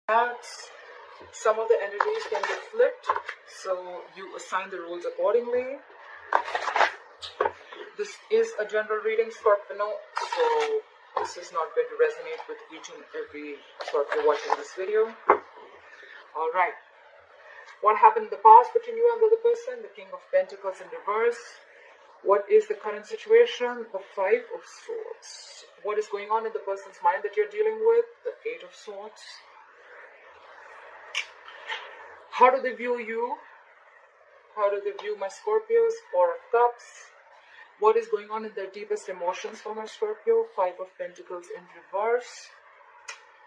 Cards. Some of the energies can be flipped, so you assign the roles accordingly. This is a general reading, Scorpio, so this is not going to resonate with each and every Scorpio watching this video. Alright. What happened in the past between you and the other person? The King of Pentacles in reverse. What is the current situation? The Five of Swords. What is going on in the person's mind that you're dealing with? The Eight of Swords. How do they view you? How do they view my Scorpios? Four of Cups. What is going on in their deepest emotions for my Scorpio? Five of Pentacles in reverse.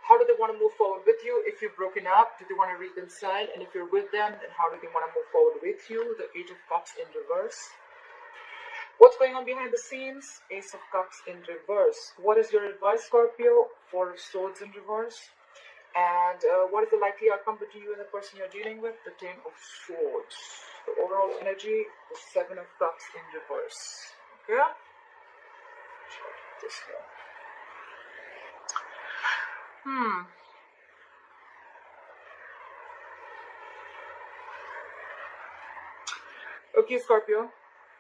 How do they want to move forward with you? If you've broken up, do they want to reconcile? And if you're with them, then how do they want to move forward with you? The Eight of Cups in reverse. What's going on behind the scenes? Ace of Cups in reverse. What is your advice, Scorpio? Four of Swords in reverse. And what is the likely outcome between you and the person you're dealing with? The Ten of Swords. The overall energy, the Seven of Cups in reverse. Okay? This here. Okay, Scorpio.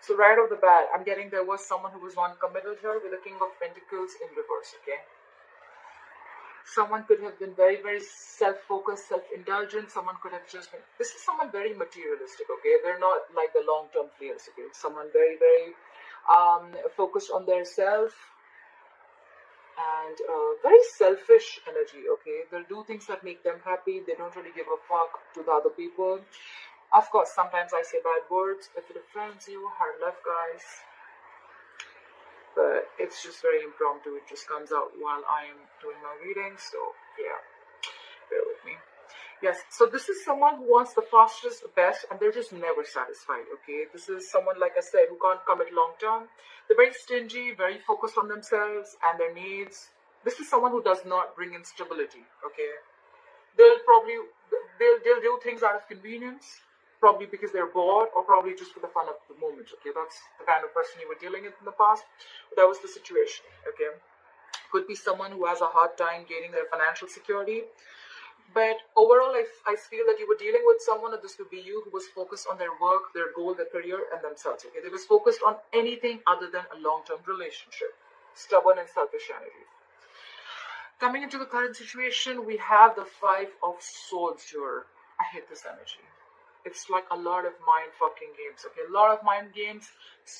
So right off the bat, I'm getting there was someone who was non-committal here with the King of Pentacles in reverse, okay? Someone could have been very, very self-focused, self-indulgent. Someone could have just been... This is someone very materialistic, okay? They're not like the long-term players, okay? Someone very, very focused on their self and very selfish energy, okay? They'll do things that make them happy. They don't really give a fuck to the other people. Of course, sometimes I say bad words. If it offends you, hard love, guys. But it's just very impromptu. It just comes out while I am doing my reading. So, yeah. Bear with me. Yes, so this is someone who wants the fastest, the best, and they're just never satisfied, okay? This is someone, like I said, who can't commit long term. They're very stingy, very focused on themselves and their needs. This is someone who does not bring in stability, okay? They'll do things out of convenience. Probably because they're bored, or probably just for the fun of the moment, okay? That's the kind of person you were dealing with in the past. But that was the situation, okay? Could be someone who has a hard time gaining their financial security. But overall, I feel that you were dealing with someone, or this could be you, who was focused on their work, their goal, their career, and themselves, okay? They was focused on anything other than a long-term relationship. Stubborn and selfish energy. Coming into the current situation, we have the Five of Swords here. I hate this energy. It's like a lot of mind fucking games, okay? A lot of mind games.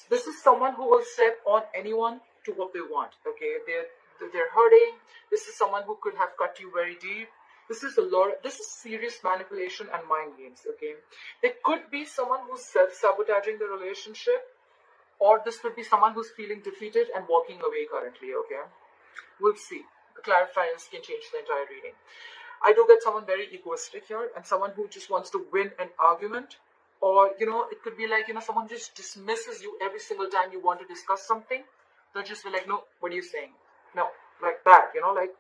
This is someone who will step on anyone to what they want, okay? They're hurting. This is someone who could have cut you very deep. This is serious manipulation and mind games, okay? There could be someone who's self-sabotaging the relationship, or this could be someone who's feeling defeated and walking away currently, okay? We'll see. The clarifiers can change the entire reading. I do get someone very egoistic here, and someone who just wants to win an argument. Or, it could be like, someone just dismisses you every single time you want to discuss something. They'll just be like, no, what are you saying? No, like that, like,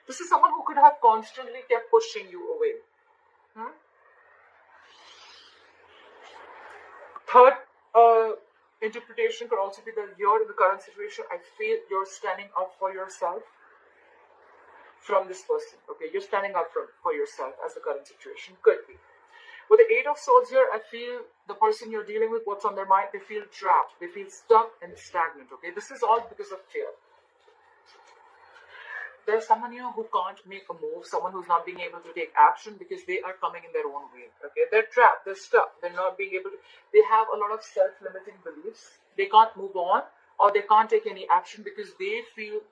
this is someone who could have constantly kept pushing you away. Third interpretation could also be that you're in the current situation. I feel you're standing up for yourself from this person, okay? You're standing up for yourself as the current situation could be. With the Eight of Swords here, I feel the person you're dealing with, what's on their mind, they feel trapped, they feel stuck and stagnant, okay? This is all because of fear. There's someone here who can't make a move, someone who's not being able to take action because they are coming in their own way, okay? They're trapped, they're stuck, they're not being able to, they have a lot of self-limiting beliefs. They can't move on, or they can't take any action because they feel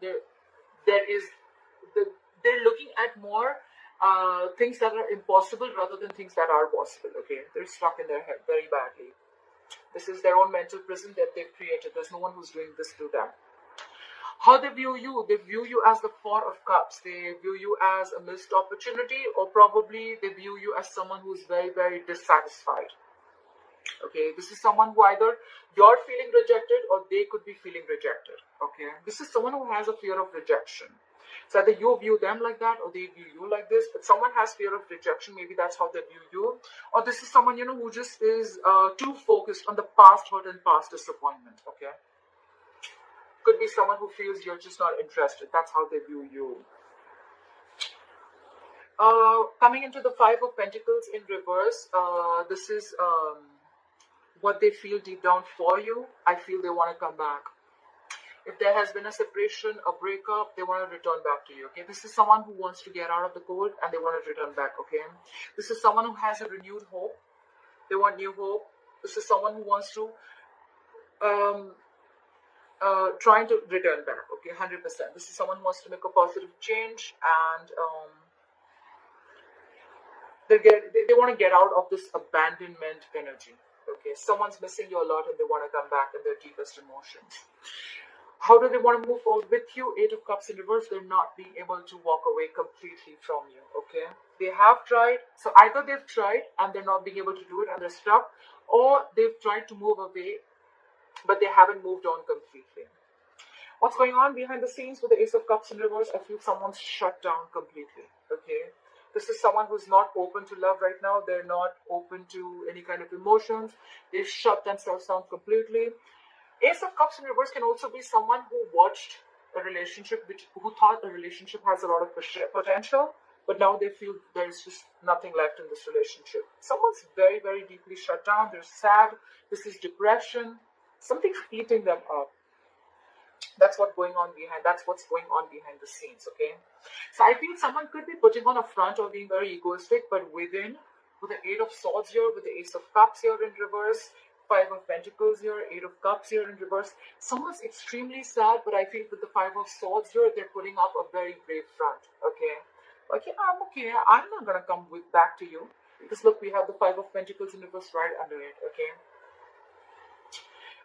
they're looking at more things that are impossible rather than things that are possible, okay? They're stuck in their head very badly. This is their own mental prison that they've created. There's no one who's doing this to them. How they view you as the Four of Cups. They view you as a missed opportunity, or probably they view you as someone who's very, very dissatisfied. Okay, this is someone who either you're feeling rejected or they could be feeling rejected, okay? This is someone who has a fear of rejection. So either you view them like that or they view you like this. But someone has fear of rejection, maybe that's how they view you. Or this is someone, who just is too focused on the past hurt and past disappointment, okay? Could be someone who feels you're just not interested. That's how they view you. Coming into the Five of Pentacles in reverse, this is what they feel deep down for you. I feel they want to come back. If there has been a separation, a breakup, they want to return back to you, okay? This is someone who wants to get out of the cold and they want to return back, okay? This is someone who has a renewed hope. They want new hope. This is someone who wants to trying to return back, okay? 100%. This is someone who wants to make a positive change, and they want to get out of this abandonment energy, okay? Someone's missing you a lot and they want to come back in their deepest emotions. How do they want to move forward with you? Eight of Cups in reverse. They're not being able to walk away completely from you, okay? They have tried. So either they've tried and they're not being able to do it and they're stuck, or they've tried to move away but they haven't moved on completely. What's going on behind the scenes with the Ace of Cups in reverse? I feel someone's shut down completely, okay? This is someone who's not open to love right now. They're not open to any kind of emotions. They've shut themselves down completely. Ace of Cups in reverse can also be someone who watched a relationship, who thought a relationship has a lot of potential, but now they feel there's just nothing left in this relationship. Someone's very, very deeply shut down. They're sad. This is depression. Something's eating them up. That's what's going on behind the scenes, okay? So I feel someone could be putting on a front or being very egoistic, but within, with the Eight of Swords here, with the Ace of Cups here in reverse, Five of Pentacles here, Eight of Cups here in reverse, someone's extremely sad, but I feel with the Five of Swords here, they're putting up a very brave front, okay? Like, yeah, I'm okay, I'm not gonna come back to you, because look, we have the Five of Pentacles in reverse right under it, okay?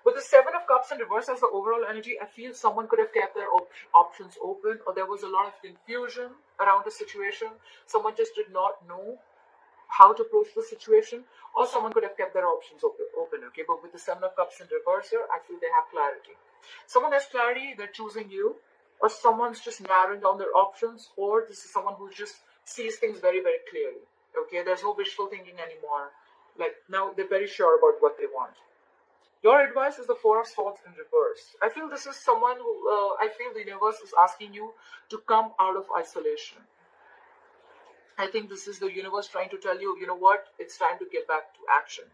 With the Seven of Cups in reverse as the overall energy, I feel someone could have kept their options open, or there was a lot of confusion around the situation. Someone just did not know how to approach the situation, or someone could have kept their options open, okay? But with the Seven of Cups in reverse here, I feel they have clarity. Someone has clarity, they're choosing you, or someone's just narrowing down their options, or this is someone who just sees things very, very clearly, okay? There's no wishful thinking anymore. Like, now they're very sure about what they want. Your advice is the Four of Swords in reverse. I feel this is someone who, I feel the universe is asking you to come out of isolation. I think this is the universe trying to tell you, you know what, it's time to get back to action.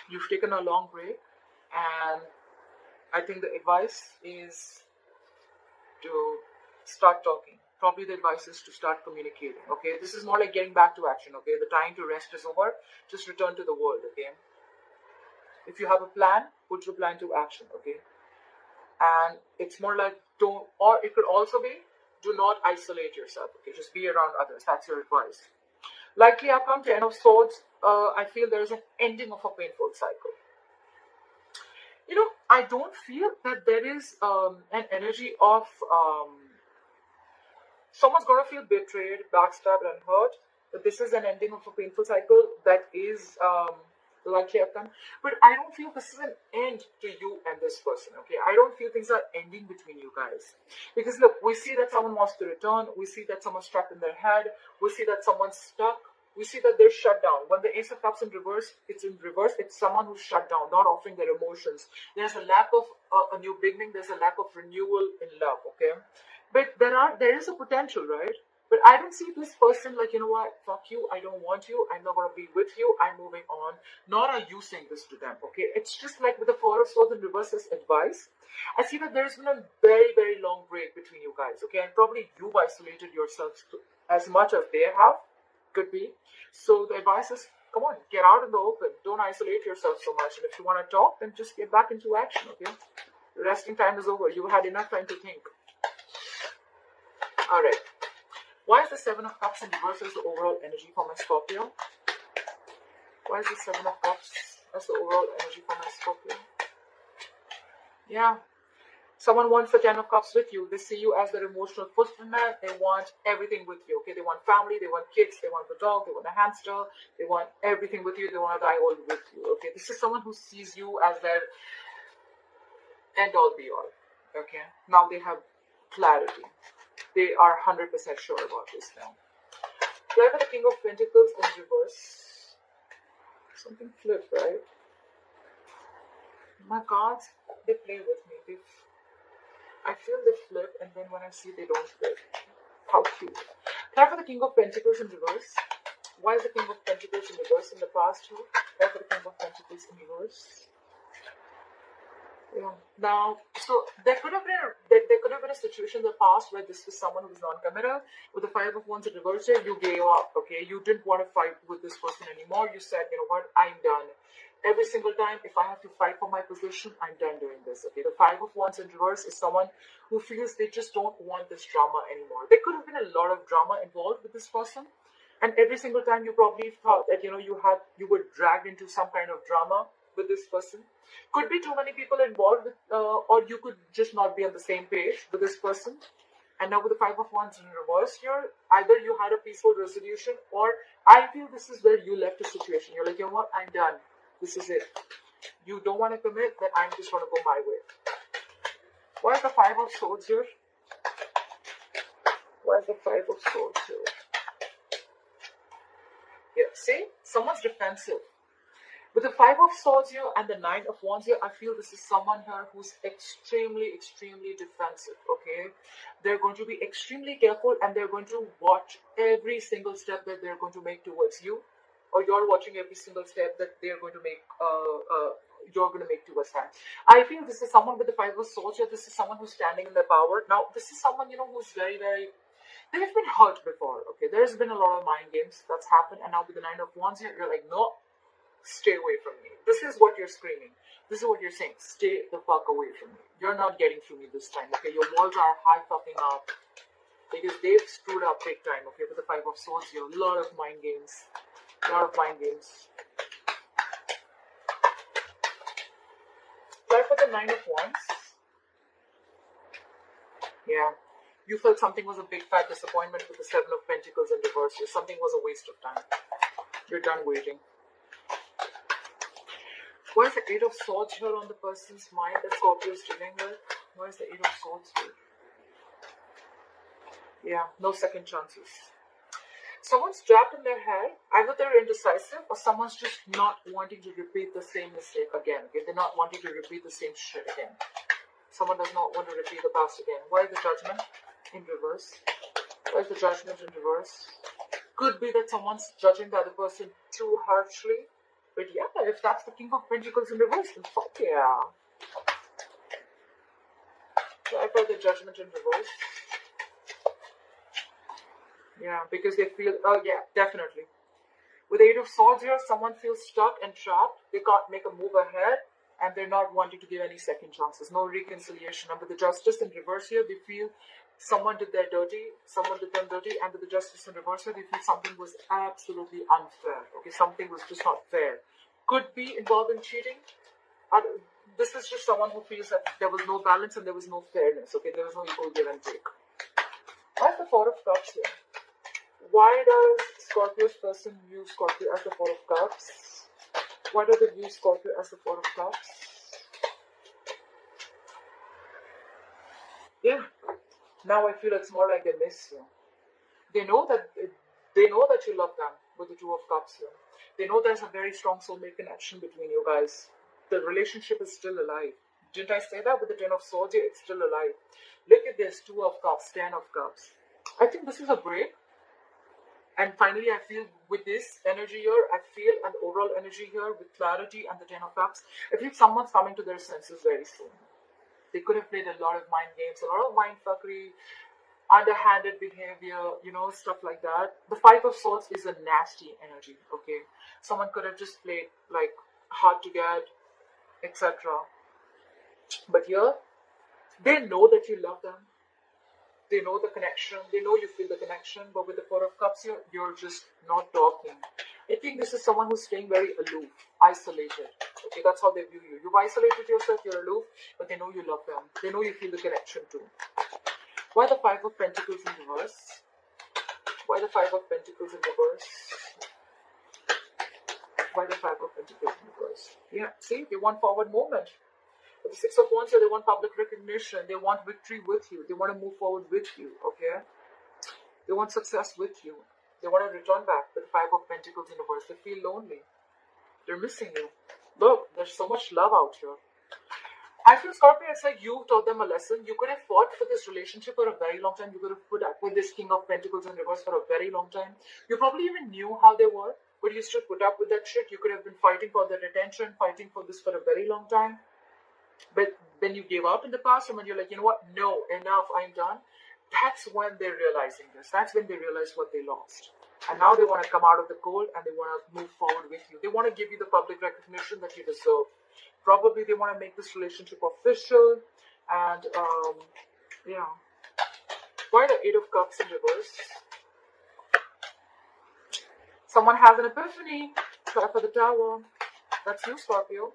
You've taken a long break, and I think the advice is to start talking. Probably the advice is to start communicating, okay? This is more like getting back to action, okay? The time to rest is over. Just return to the world, okay? If you have a plan, put your plan to action, okay? And it's more like don't, or it could also be, do not isolate yourself, okay? Just be around others. That's your advice. Likely outcome, Ten of Swords. I feel there is an ending of a painful cycle. You know, I don't feel that there is an energy of someone's going to feel betrayed, backstabbed, and hurt. But this is an ending of a painful cycle that is likely outcome. But I don't feel this is an end to you and this person, okay? I don't feel things are ending between you guys. Because look, we see that someone wants to return. We see that someone's trapped in their head. We see that someone's stuck. We see that they're shut down. When the Ace of Cups in reverse, it's someone who's shut down, not offering their emotions. There's a lack of a new beginning. There's a lack of renewal in love, okay? But there is a potential, right? But I don't see this person like, you know what, fuck you, I don't want you, I'm not going to be with you, I'm moving on. Nor are you saying this to them, okay? It's just like with the Four of Swords in reverse as advice. I see that there's been a very, very long break between you guys, okay? And probably you've isolated yourselves as much as they have, could be. So the advice is, come on, get out in the open. Don't isolate yourself so much. And if you want to talk, then just get back into action, okay? The resting time is over. You've had enough time to think. All right. Why is the Seven of Cups in reverse as the overall energy for my Scorpio? Why is the Seven of Cups as the overall energy for my Scorpio? Yeah. Someone wants the Ten of Cups with you. They see you as their emotional fulfillment. They want everything with you, okay? They want family, they want kids, they want the dog, they want a hamster. They want everything with you. They want to die all with you, okay? This is someone who sees you as their end-all, be-all, okay? Now they have clarity. They are 100% sure about this now. Play with the King of Pentacles in reverse. Something flip, right? My cards, they play with me. I feel they flip, and then when I see they don't flip. How cute. Try for the King of Pentacles in reverse. Why is the King of Pentacles in reverse in the past here? Try for the King of Pentacles in reverse. Yeah. Now, so there could have been a situation in the past where this was someone who was non-committal. With the Five of Wands in reverse here, you gave up. Okay, you didn't want to fight with this person anymore. You said, you know what, I'm done. Every single time, if I have to fight for my position, I'm done doing this. Okay, the Five of Wands in reverse is someone who feels they just don't want this drama anymore. There could have been a lot of drama involved with this person, and every single time you probably thought that you were dragged into some kind of drama with this person. Could be too many people involved with, or you could just not be on the same page with this person. And now with the Five of Wands in reverse here, either you had a peaceful resolution, or I feel this is where you left a situation. You're like, you know what, I'm done. This is it. You don't want to commit, then I'm just going to go my way. Why is the Five of Swords here? Why is the Five of Swords here? Yeah, see? Someone's defensive. With the Five of Swords here and the Nine of Wands here, I feel this is someone here who's extremely, extremely defensive, okay? They're going to be extremely careful, and they're going to watch every single step that they're going to make towards you, or you're watching every single step that they're going to make, you're going to make towards them. I feel this is someone with the Five of Swords here. This is someone who's standing in their power. Now, this is someone, who's very, very, they've been hurt before, okay? There's been a lot of mind games that's happened, and now with the Nine of Wands here, you're like, no, stay away from me. This is what you're screaming. This is what you're saying. Stay the fuck away from me. You're not getting through me this time, okay? Your walls are high fucking up, because they've screwed up big time, okay? With the Five of Swords here, a lot of mind games. A lot of mind games. Try for the Nine of Wands. Yeah. You felt something was a big fat disappointment with the Seven of Pentacles in reverse here. Something was a waste of time. You're done waiting. Why is the Eight of Swords here on the person's mind that Scorpio is dealing with? Why is the Eight of Swords here? Yeah, no second chances. Someone's trapped in their head. Either they're indecisive, or someone's just not wanting to repeat the same mistake again. Okay? They're not wanting to repeat the same shit again. Someone does not want to repeat the past again. Why is the Judgment in reverse? Why is the Judgment in reverse? Could be that someone's judging the other person too harshly. But yeah, if that's the King of Pentacles in reverse, then fuck yeah. Try for the Judgment in reverse. Yeah, because they feel, yeah, definitely. With the Eight of Swords here, someone feels stuck and trapped. They can't make a move ahead, and they're not wanting to give any second chances. No reconciliation. And with the Justice in reverse here, they feel someone did their dirty, someone did them dirty, and with the Justice in reverse here, they feel something was absolutely unfair. Okay, something was just not fair. Could be involving cheating. This is just someone who feels that there was no balance and there was no fairness. Okay, there was no equal give and take. Why is the Four of Cups here? Why does Scorpio's person view Scorpio as the Four of Cups? Why do they view Scorpio as the Four of Cups? Yeah. Now I feel it's more like they miss you. They know that you love them with the Two of Cups here. They know there's a very strong soulmate connection between you guys. The relationship is still alive. Didn't I say that with the Ten of Swords here? It's still alive. Look at this, Two of Cups, Ten of Cups. I think this is a break. And finally, I feel with this energy here, I feel an overall energy here with clarity and the Ten of Cups. I feel someone's coming to their senses very soon. They could have played a lot of mind games, a lot of mind fuckery, underhanded behavior, stuff like that. The Five of Swords is a nasty energy, okay? Someone could have just played like hard to get, etc. But here, they know that you love them. They know the connection. They know you feel the connection. But with the Four of Cups here, you're just not talking. I think this is someone who's staying very aloof, isolated. Okay, that's how they view you. You've isolated yourself, you're aloof, but they know you love them. They know you feel the connection too. Why the Five of Pentacles in reverse? Why the Five of Pentacles in reverse? Why the Five of Pentacles in reverse? Yeah, see, they want forward movement. With the Six of Wands here, they want public recognition. They want victory with you. They want to move forward with you, okay? They want success with you. They want to return back with the Five of Pentacles in reverse. They feel lonely. They're missing you. Look, there's so much love out here. I feel, Scorpio, it's like you taught them a lesson. You could have fought for this relationship for a very long time. You could have put up with this King of Pentacles in reverse for a very long time. You probably even knew how they were, but you still put up with that shit. You could have been fighting for their attention, fighting for this for a very long time. But then you gave up in the past, and when you're like, you know what, no, enough, I'm done. That's when they're realizing this. That's when they realize what they lost. And now they want to come out of the cold and they want to move forward with you. They want to give you the public recognition that you deserve. Probably they want to make this relationship official. And, yeah. Why the Eight of Cups in reverse? Someone has an epiphany. Try for the Tower. That's you, Scorpio.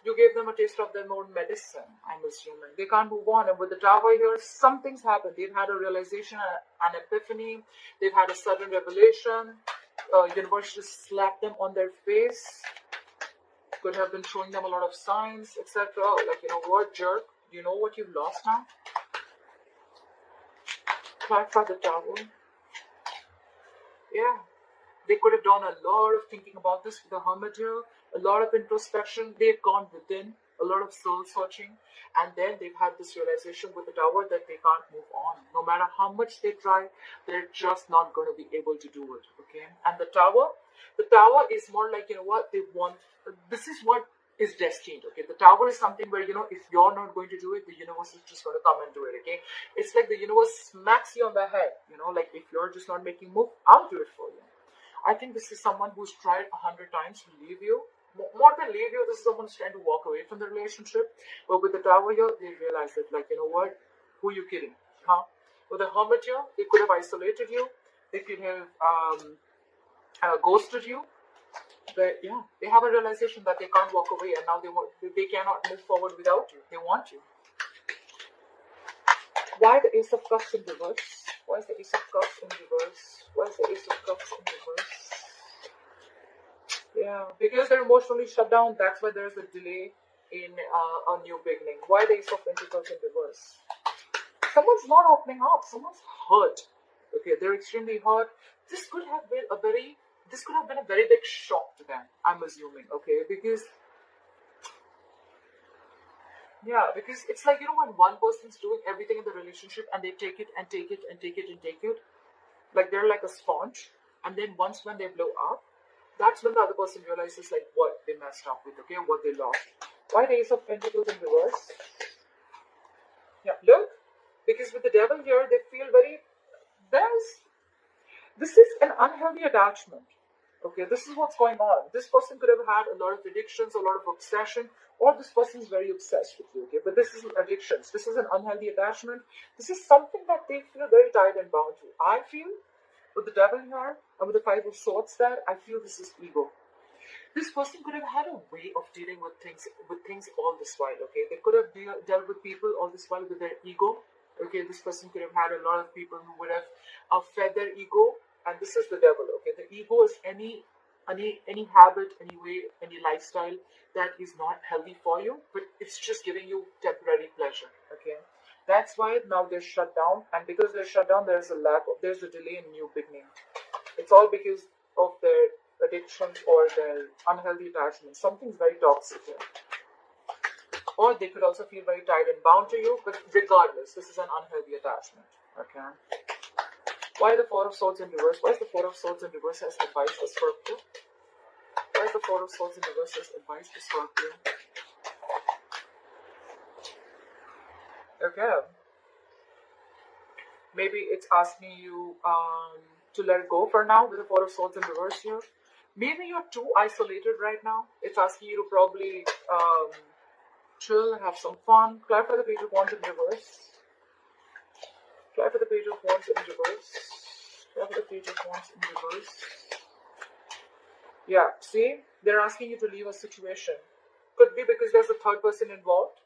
You gave them a taste of their own medicine, I'm assuming. They can't move on. And with the Tower here, something's happened. They've had a realization, an epiphany. They've had a sudden revelation. Universe just slapped them on their face. Could have been showing them a lot of signs, etc. Like, you know what, jerk? Do you know what you've lost now? Try for the Tower. Yeah. They could have done a lot of thinking about this with the Hermit here, a lot of introspection. They've gone within, a lot of soul searching, and then they've had this realization with the Tower that they can't move on. No matter how much they try, they're just not going to be able to do it, okay? And the Tower is more like, you know what, they want, this is what is destined, okay? The Tower is something where, you know, if you're not going to do it, the universe is just going to come and do it, okay? It's like the universe smacks you on the head, you know, like if you're just not making move, I'll do it for you. I think this is someone who's tried 100 times to leave you. More than leave you, this is someone who's trying to walk away from the relationship. But with the Tower here, they realize that, like, you know what? Who are you kidding? Huh? With the Hermit here, they could have isolated you. They could have ghosted you. But yeah, they have a realization that they can't walk away, and now they cannot move forward without you. They want you. Why the Ace of Cups in reverse? Why is the Ace of Cups in reverse? Why is the Ace of Cups in reverse? Yeah, because they're emotionally shut down, that's why there's a delay in a new beginning. Why the Ace of Pentacles in reverse? Someone's not opening up. Someone's hurt. Okay, they're extremely hurt. This could have been a very big shock to them, I'm assuming, okay? Because it's like, you know, when one person's doing everything in the relationship and they take it and take it and take it and take it, like they're like a sponge, and then once when they blow up, that's when the other person realizes like what they messed up with, okay, what they lost. Why the Ace of Pentacles in reverse? Yeah, look, because with the Devil here, they feel this is an unhealthy attachment. Okay, this is what's going on. This person could have had a lot of addictions, a lot of obsession, or this person is very obsessed with you, okay? But this isn't addictions. This is an unhealthy attachment. This is something that they feel very tied and bound to. I feel, with the Devil here, and with the Five of Swords there, I feel this is ego. This person could have had a way of dealing with things all this while, okay? They could have dealt with people all this while with their ego, okay? This person could have had a lot of people who would have fed their ego, and this is the Devil, okay? The ego is any habit, any way, any lifestyle that is not healthy for you, but it's just giving you temporary pleasure, okay? That's why now they're shut down, and because they're shut down, there's a delay in new beginning. It's all because of their addictions or their unhealthy attachment. Something's very toxic here. Or they could also feel very tied and bound to you, but regardless, this is an unhealthy attachment, okay? Why the Four of Swords in reverse? Why is the Four of Swords in reverse as advice for Scorpio? Why is the Four of Swords in reverse as advice for Scorpio? Okay. Maybe it's asking you to let go for now with the Four of Swords in reverse here. Maybe you're too isolated right now. It's asking you to probably chill, have some fun. Clarify the Page of Wands in reverse. Clarify the Page of Wands in reverse. Clarify the Page of Wands in reverse. Yeah, see? They're asking you to leave a situation. Could be because there's a third person involved,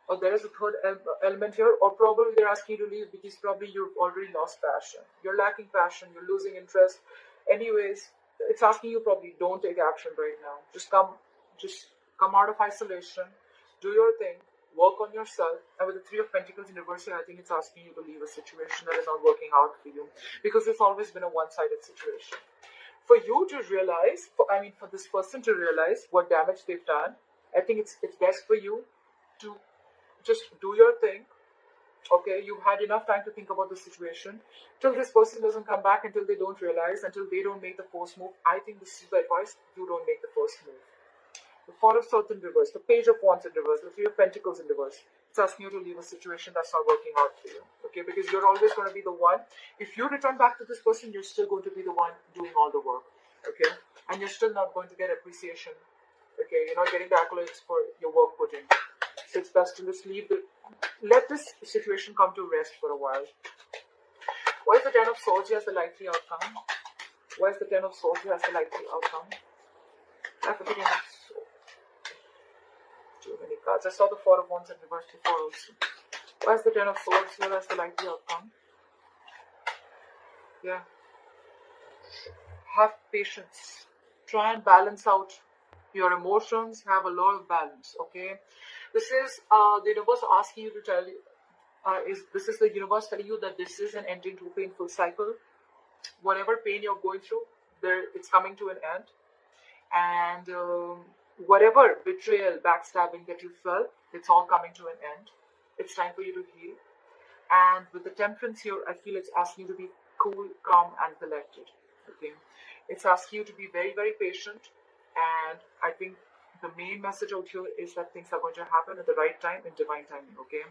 or there is a third element here, or probably they're asking you to leave because probably you've already lost passion. You're lacking passion, you're losing interest. Anyways, it's asking you probably don't take action right now. Just come out of isolation, do your thing, work on yourself. And with the Three of Pentacles in reverse here, I think it's asking you to leave a situation that is not working out for you, because it's always been a one-sided situation. For you to realize, for this person to realize what damage they've done, I think it's best for you to just do your thing. Okay, you've had enough time to think about the situation. Till this person doesn't come back, until they don't realize, until they don't make the first move, I think this is the advice: you don't make the first move. The Four of Swords in reverse, the Page of Wands in reverse, the Three of Pentacles in reverse. It's asking you to leave a situation that's not working out for you. Okay, because you're always going to be the one. If you return back to this person, you're still going to be the one doing all the work. Okay, and you're still not going to get appreciation. Okay, you're not getting the accolades for your work put in. So it's best to just let this situation come to rest for a while. Why is the Ten of Swords here as the likely outcome? Why is the Ten of Swords here as the likely outcome? After the Ten of Swords. Too many cards. I saw the Four of Wands in reverse before also. Why is the Ten of Swords here as the likely outcome? Yeah. Have patience. Try and balance out your emotions. Have a lot of balance. Okay. This is the universe asking you to tell you. This is the universe telling you that this is an ending to a painful cycle. Whatever pain you're going through, it's coming to an end. And whatever betrayal, backstabbing that you felt, it's all coming to an end. It's time for you to heal. And with the Temperance here, I feel it's asking you to be cool, calm, and collected. Okay, it's asking you to be very, very patient. And I think the main message out here is that things are going to happen at the right time, in divine timing. Okay.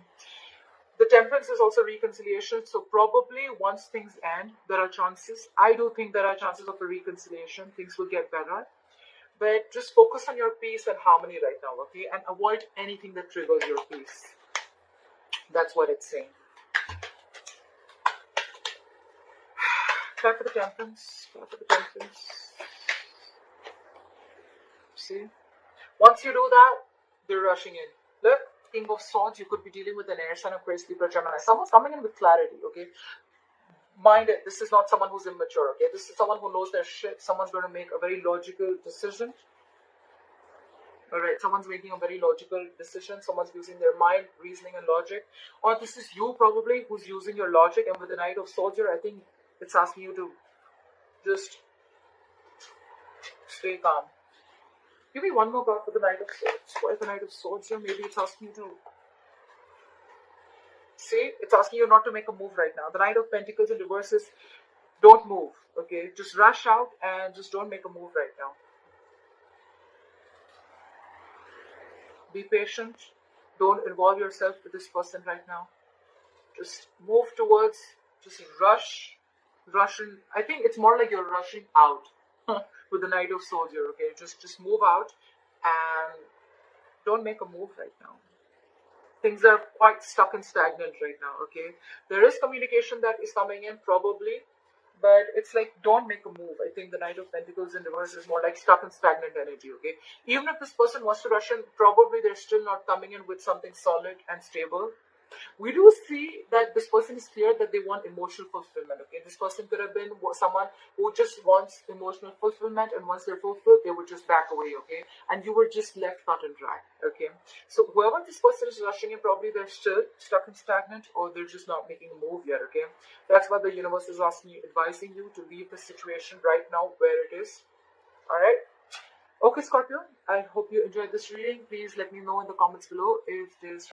The Temperance is also reconciliation. So probably once things end, there are chances. I do think there are chances of a reconciliation. Things will get better. But just focus on your peace and harmony right now, okay? And avoid anything that triggers your peace. That's what it's saying. Try for the Temperance. Try for the Temperance. See? Once you do that, they're rushing in. Look, King of Swords, you could be dealing with an air sign, Aquarius, Libra, Gemini. Someone's coming in with clarity, okay? Mind it, this is not someone who's immature, okay? This is someone who knows their shit. Someone's going to make a very logical decision. Alright, someone's making a very logical decision. Someone's using their mind, reasoning, and logic. Or this is you probably who's using your logic. And with the Knight of Swords here, I think it's asking you to just stay calm. Give me one more card for the Knight of Swords. Why is the Knight of Swords here? Maybe it's asking you to... See, it's asking you not to make a move right now. The Knight of Pentacles in reverse is don't move, okay? Just rush out and just don't make a move right now. Be patient. Don't involve yourself with this person right now. Just move towards, just rush in. I think it's more like you're rushing out with the Knight of Swords here, okay? Just move out and don't make a move right now. Things are quite stuck and stagnant right now, okay? There is communication that is coming in probably, but it's like don't make a move. I think the Knight of Pentacles in reverse is more like stuck and stagnant energy, okay? Even if this person wants to rush in, probably they're still not coming in with something solid and stable. We do see that this person is clear that they want emotional fulfillment, okay? This person could have been someone who just wants emotional fulfillment, and once they're fulfilled, they would just back away, okay? And you were just left cut and dry, okay? So whoever this person is rushing in, probably they're still stuck and stagnant, or they're just not making a move yet, okay? That's why the universe is asking you, advising you to leave the situation right now where it is, all right? Okay, Scorpio, I hope you enjoyed this reading. Please let me know in the comments below if there's